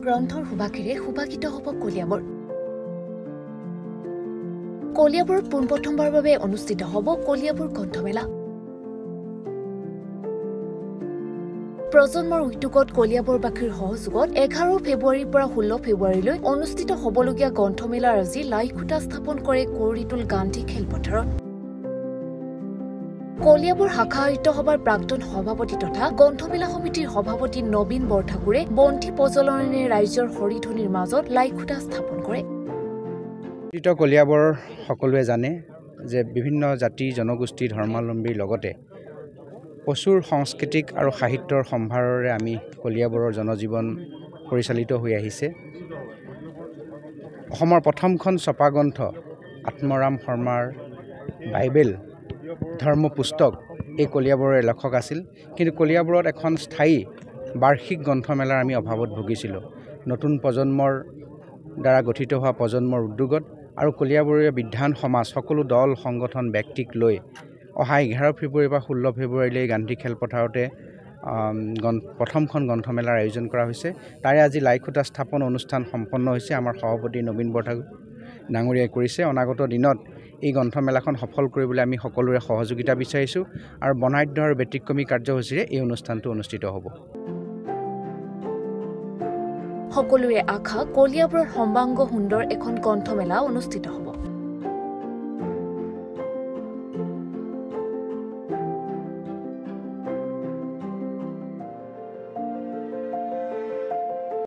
গ্ৰন্থৰ সুবাসেৰে সুবাসিত হ'ব কলিয়াবৰ। কলিয়াবৰত পোনপ্ৰথমবাৰৰ বাবে অনুষ্ঠিত হ'ব কলিয়াবৰ গ্ৰন্থমেলা। প্ৰজন্মৰ উদ্যোগত কলিয়াবৰবাসীৰ সহযোগত 11 ফেব্ৰুৱাৰীৰ পৰা 16 ফেব্ৰুৱাৰীলৈ অনুষ্ঠিত হ'বলগীয়া গ্ৰন্থমেলাৰ আজি লাইখুটা স্থাপন কৰে কৌৰিটোল গান্ধী খেলপথাৰত। কলিয়াবৰ শাখা সাহিত্য সভাৰ প্ৰাক্তন সভাপতি তথা গ্ৰন্থমেলা সমিতিৰ সভাপতি নবীন বৰঠাকুৰে বন্তি প্ৰজ্বলনেৰে ৰাইজৰ হৰিধ্বনিৰ মাজত লাইখুটা স্থাপন কৰে। কলিয়াবৰ সকলোৱে জানে যে বিভিন্ন জাতি জনগোষ্ঠী ধৰ্মাৱলম্বীৰ লগতে প্ৰচুৰ সাংস্কৃতিক আৰু সাহিত্যৰ সম্ভাৰেৰে আমি কলিয়াবৰৰ জনজীৱন পৰিচালিত হৈ আহিছে। অসমৰ প্ৰথমখন ছপা গ্ৰন্থ আত্মৰাম শৰ্মাৰ বাইবেল ধৰ্ম পুস্তক এই কলিয়াবৰৰ লেখক আছিল। কিন্তু কলিয়াবৰত এখন স্থায়ী বাৰ্ষিক গ্ৰন্থমেলাৰ আমি অভাৱত ভুগিছিলোঁ। নতুন প্ৰজন্মৰ দ্বাৰা গঠিত হোৱা প্ৰজন্মৰ উদ্যোগত আৰু কলিয়াবৰীয়া বিদ্বান সমাজ সকলো দল সংগঠন ব্যক্তিক লৈ অহা 11 ফেব্ৰুৱাৰীৰ পৰা 16 ফেব্ৰুৱাৰীলৈ গান্ধী খেলপথাৰতে প্ৰথমখন গ্ৰন্থমেলাৰ আয়োজন কৰা হৈছে। তাৰে আজি লাইখুটা স্থাপন অনুষ্ঠান সম্পন্ন হৈছে। আমাৰ সভাপতি নবীন বৰঠাকুৰ ডাঙৰীয়াই কৰিছে। অনাগত দিনত এই গ্ৰন্থমেলাখন সফল কৰিবলৈ আমি সকলোৰে সহযোগিতা বিচাৰিছোঁ আৰু বৰ্ণাঢ্য আৰু ব্যতিক্ৰমী কাৰ্যসূচীৰে এই অনুষ্ঠানটো অনুষ্ঠিত হ'ব। সকলোৰে আশা কলিয়াবৰত সৰ্বাংগ সুন্দৰ এখন গ্ৰন্থমেলা অনুষ্ঠিত হ'ব।